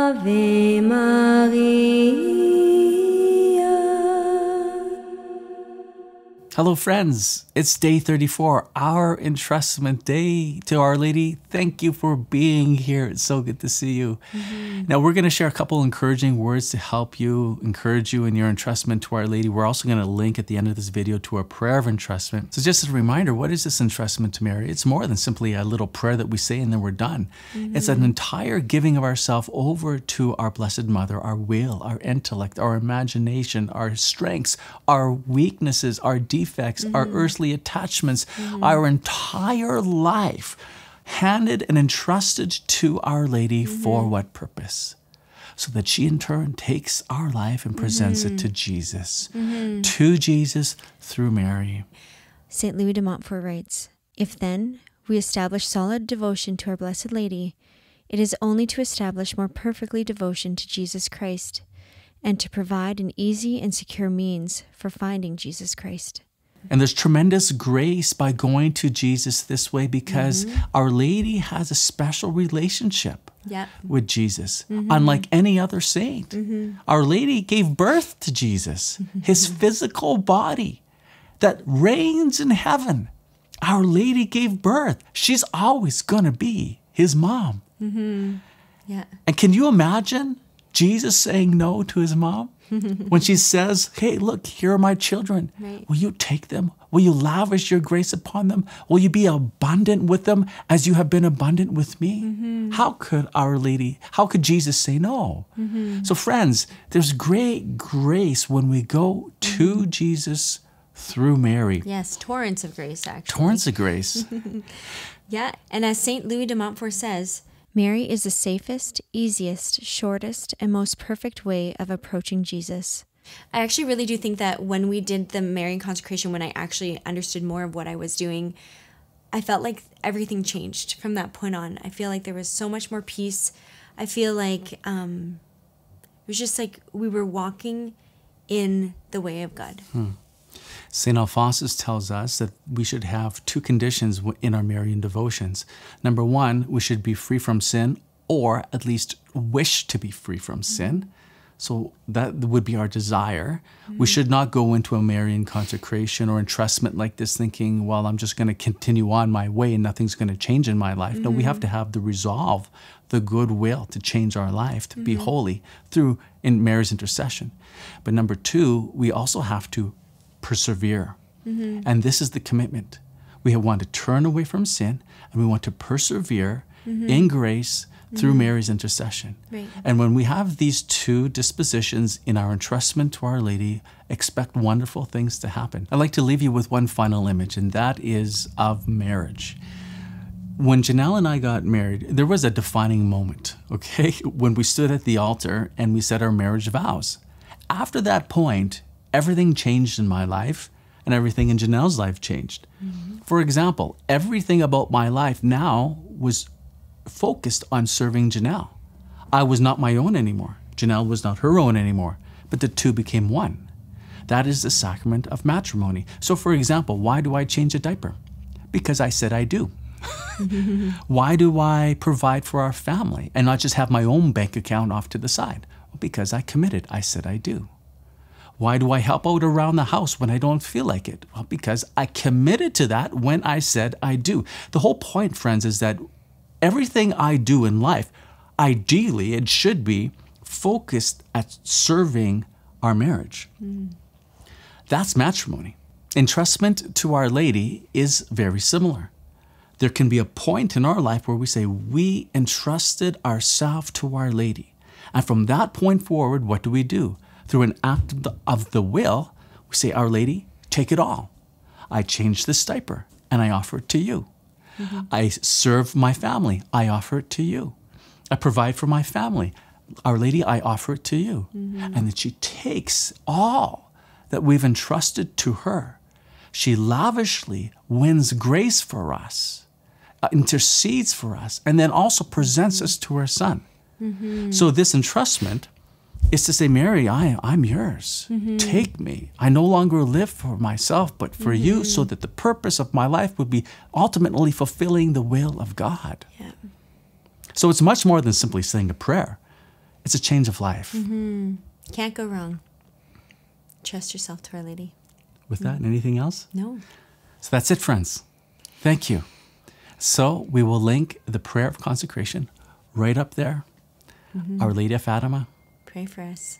Ave Maria. Hello friends, it's day 34, our entrustment day to Our Lady. Thank you for being here. It's so good to see you. Now we're going to share a couple encouraging words to help you, encourage you in your entrustment to Our Lady. We're also going to link at the end of this video to a prayer of entrustment. So just as a reminder, what is this entrustment to Mary? It's more than simply a little prayer that we say and then we're done. It's an entire giving of ourselves over to our Blessed Mother, our will, our intellect, our imagination, our strengths, our weaknesses, our defects, our earthly attachments, our entire life handed and entrusted to Our Lady for what purpose? So that she in turn takes our life and presents it to Jesus. To Jesus through Mary. St. Louis de Montfort writes, "If then we establish solid devotion to our Blessed Lady, it is only to establish more perfectly devotion to Jesus Christ, and to provide an easy and secure means for finding Jesus Christ." And there's tremendous grace by going to Jesus this way because Our Lady has a special relationship with Jesus, unlike any other saint. Our Lady gave birth to Jesus, his physical body that reigns in heaven. Our Lady gave birth. She's always going to be his mom. And can you imagine Jesus saying no to his mom? When she says, hey, look, here are my children. Will you take them? Will you lavish your grace upon them? Will you be abundant with them as you have been abundant with me? How could Our Lady, how could Jesus say no? So friends, there's great grace when we go to Jesus through Mary. Yes, torrents of grace, actually. Torrents of grace. And as St. Louis de Montfort says, Mary is the safest, easiest, shortest, and most perfect way of approaching Jesus. I actually really do think that when we did the Marian Consecration, when I actually understood more of what I was doing, I felt like everything changed from that point on. I feel like there was so much more peace. I feel like it was just like we were walking in the way of God. St. Alphonsus tells us that we should have two conditions in our Marian devotions. Number one, we should be free from sin, or at least wish to be free from sin. So that would be our desire. We should not go into a Marian consecration or entrustment like this thinking, well, I'm just going to continue on my way and nothing's going to change in my life. No, we have to have the resolve, the goodwill to change our life, to be holy through in Mary's intercession. But number two, we also have to persevere. And this is the commitment. We want to turn away from sin and we want to persevere in grace through Mary's intercession. And when we have these two dispositions in our entrustment to Our Lady, expect wonderful things to happen. I'd like to leave you with one final image, and that is of marriage. When Janelle and I got married, there was a defining moment, okay? When we stood at the altar and we said our marriage vows. After that point, everything changed in my life and everything in Janelle's life changed. For example, everything about my life now was focused on serving Janelle. I was not my own anymore. Janelle was not her own anymore, but the two became one. That is the sacrament of matrimony. So for example, why do I change a diaper? Because I said I do. Why do I provide for our family and not just have my own bank account off to the side? Well, because I committed. I said I do. Why do I help out around the house when I don't feel like it? Well, because I committed to that when I said I do. The whole point, friends, is that everything I do in life, ideally, it should be focused at serving our marriage. That's matrimony. Entrustment to Our Lady is very similar. There can be a point in our life where we say, we entrusted ourselves to Our Lady. And from that point forward, what do? Through an act of the will, we say, Our Lady, take it all. I change this diaper and I offer it to you. I serve my family. I offer it to you. I provide for my family. Our Lady, I offer it to you. And then she takes all that we've entrusted to her. She lavishly wins grace for us, intercedes for us, and then also presents us to her Son. So this entrustment is to say, Mary, I'm yours. Take me. I no longer live for myself, but for you, so that the purpose of my life would be ultimately fulfilling the will of God. So it's much more than simply saying a prayer. It's a change of life. Can't go wrong. Trust yourself to Our Lady. With that, anything else? No. So that's it, friends. Thank you. So we will link the prayer of consecration right up there. Our Lady of Fatima, Pray for us.